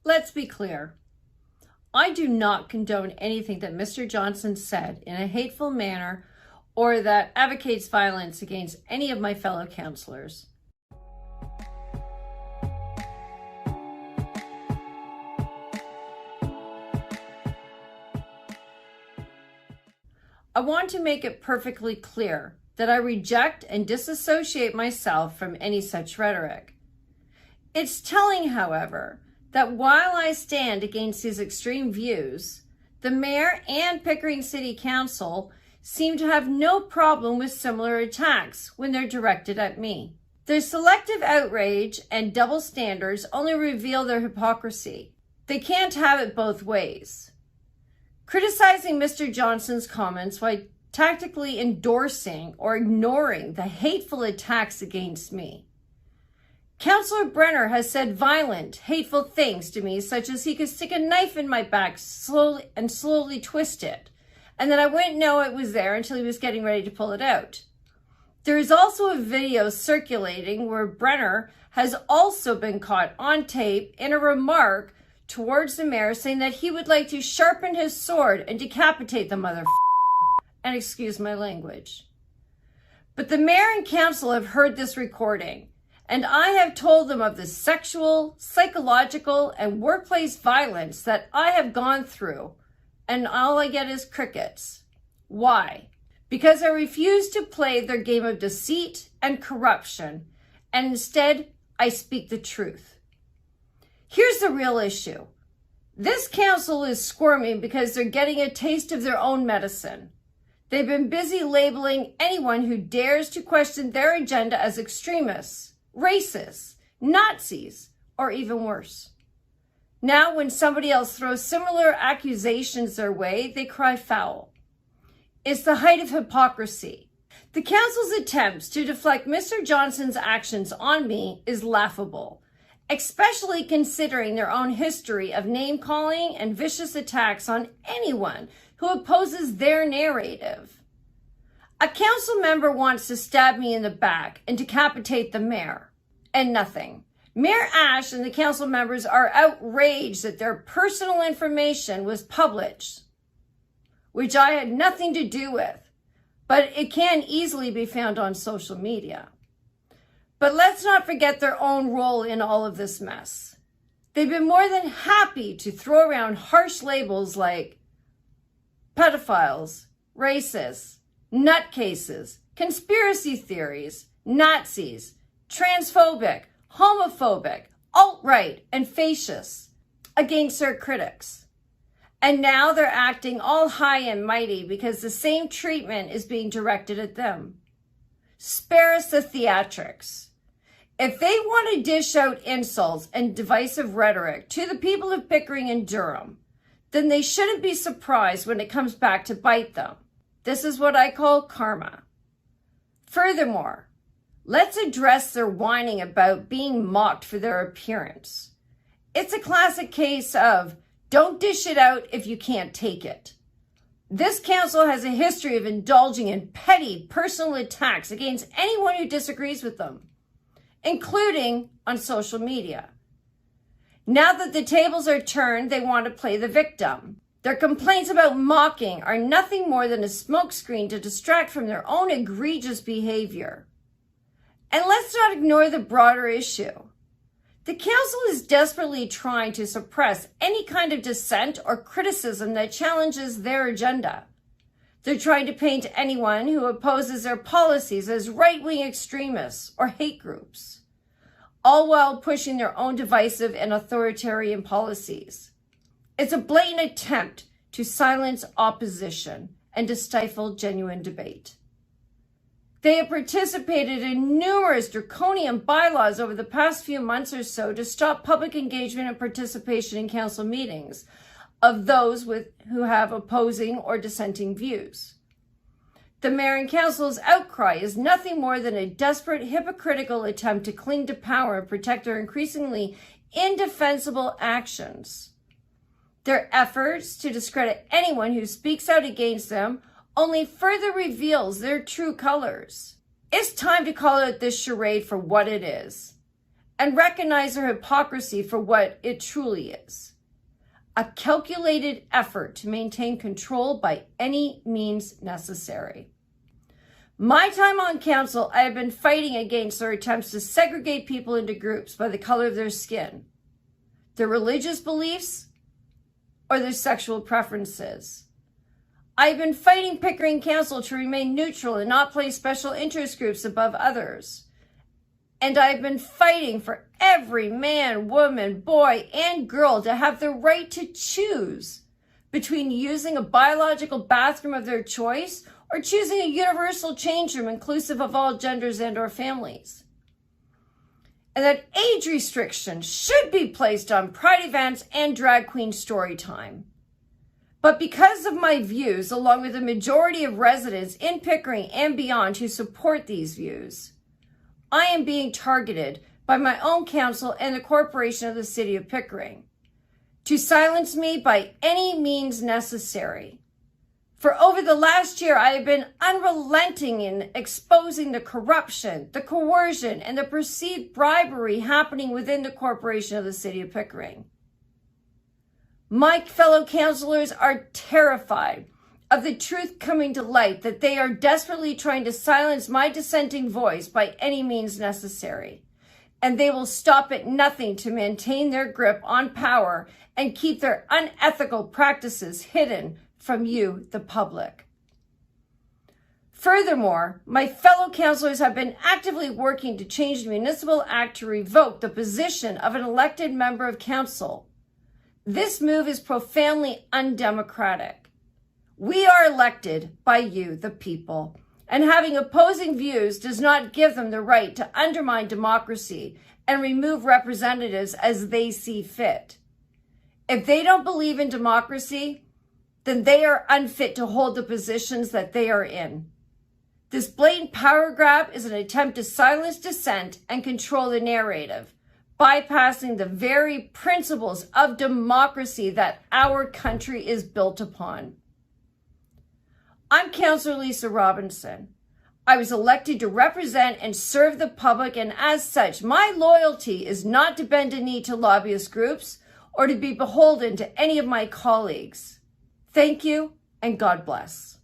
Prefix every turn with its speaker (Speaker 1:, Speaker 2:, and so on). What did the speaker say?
Speaker 1: Let's be clear. I do not condone anything that Mr. Johnston said in a hateful manner or that advocates violence against any of my fellow councillors. I want to make it perfectly clear that I reject and disassociate myself from any such rhetoric. It's telling, however, that while I stand against these extreme views, the mayor and Pickering City Council seem to have no problem with similar attacks when they're directed at me. Their selective outrage and double standards only reveal their hypocrisy. They can't have it both ways. Criticizing Mr. Johnston's comments while tactically endorsing or ignoring the hateful attacks against me. Councillor Brenner has said violent, hateful things to me, such as he could stick a knife in my back slowly twist it, and that I wouldn't know it was there until he was getting ready to pull it out. There is also a video circulating where Brenner has also been caught on tape in a remark towards the mayor saying that he would like to sharpen his sword and decapitate the mother and excuse my language. But the mayor and council have heard this recording, and I have told them of the sexual, psychological, and workplace violence that I have gone through, and all I get is crickets. Why? Because I refuse to play their game of deceit and corruption, and instead, I speak the truth. Here's the real issue. This council is squirming because they're getting a taste of their own medicine. They've been busy labeling anyone who dares to question their agenda as extremists, racists, Nazis, or even worse. Now, when somebody else throws similar accusations their way, they cry foul. It's the height of hypocrisy. The council's attempts to deflect Mr. Johnston's actions on me is laughable, especially considering their own history of name-calling and vicious attacks on anyone who opposes their narrative. A council member wants to stab me in the back and decapitate the mayor, and nothing. Mayor Ash and the council members are outraged that their personal information was published, which I had nothing to do with, but it can easily be found on social media. But let's not forget their own role in all of this mess. They've been more than happy to throw around harsh labels like pedophiles, racists, nutcases, conspiracy theories, Nazis, transphobic, homophobic, alt-right, and fascist against their critics. And now they're acting all high and mighty because the same treatment is being directed at them. Spare us the theatrics. If they want to dish out insults and divisive rhetoric to the people of Pickering and Durham, then they shouldn't be surprised when it comes back to bite them. This is what I call karma. Furthermore, let's address their whining about being mocked for their appearance. It's a classic case of don't dish it out if you can't take it. This council has a history of indulging in petty personal attacks against anyone who disagrees with them, including on social media. Now that the tables are turned, they want to play the victim. Their complaints about mocking are nothing more than a smokescreen to distract from their own egregious behavior. And let's not ignore the broader issue. The council is desperately trying to suppress any kind of dissent or criticism that challenges their agenda. They're trying to paint anyone who opposes their policies as right-wing extremists or hate groups, all while pushing their own divisive and authoritarian policies. It's a blatant attempt to silence opposition and to stifle genuine debate. They have participated in numerous draconian bylaws over the past few months or so to stop public engagement and participation in council meetings of those who have opposing or dissenting views. The mayor and council's outcry is nothing more than a desperate, hypocritical attempt to cling to power and protect their increasingly indefensible actions. Their efforts to discredit anyone who speaks out against them only further reveals their true colors. It's time to call out this charade for what it is. and recognize their hypocrisy for what it truly is: a calculated effort to maintain control by any means necessary. My time on council, I have been fighting against their attempts to segregate people into groups by the color of their skin, their religious beliefs, or their sexual preferences. I have been fighting Pickering Council to remain neutral and not place special interest groups above others. And I have been fighting for every man, woman, boy, and girl to have the right to choose between using a biological bathroom of their choice or choosing a universal change room inclusive of all genders and/or families. And that age restrictions should be placed on pride events and drag queen story time. But because of my views, along with the majority of residents in Pickering and beyond who support these views, I am being targeted by my own council and the corporation of the city of Pickering to silence me by any means necessary. For over the last year, I have been unrelenting in exposing the corruption, the coercion, and the perceived bribery happening within the corporation of the city of Pickering. My fellow councillors are terrified of the truth coming to light that they are desperately trying to silence my dissenting voice by any means necessary. And they will stop at nothing to maintain their grip on power and keep their unethical practices hidden from you, the public. Furthermore, my fellow councillors have been actively working to change the Municipal Act to revoke the position of an elected member of council. This move is profoundly undemocratic. We are elected by you, the people, and having opposing views does not give them the right to undermine democracy and remove representatives as they see fit. If they don't believe in democracy, then they are unfit to hold the positions that they are in. This blatant power grab is an attempt to silence dissent and control the narrative, bypassing the very principles of democracy that our country is built upon. I'm Councillor Lisa Robinson. I was elected to represent and serve the public, and as such, my loyalty is not to bend a knee to lobbyist groups or to be beholden to any of my colleagues. Thank you, and God bless.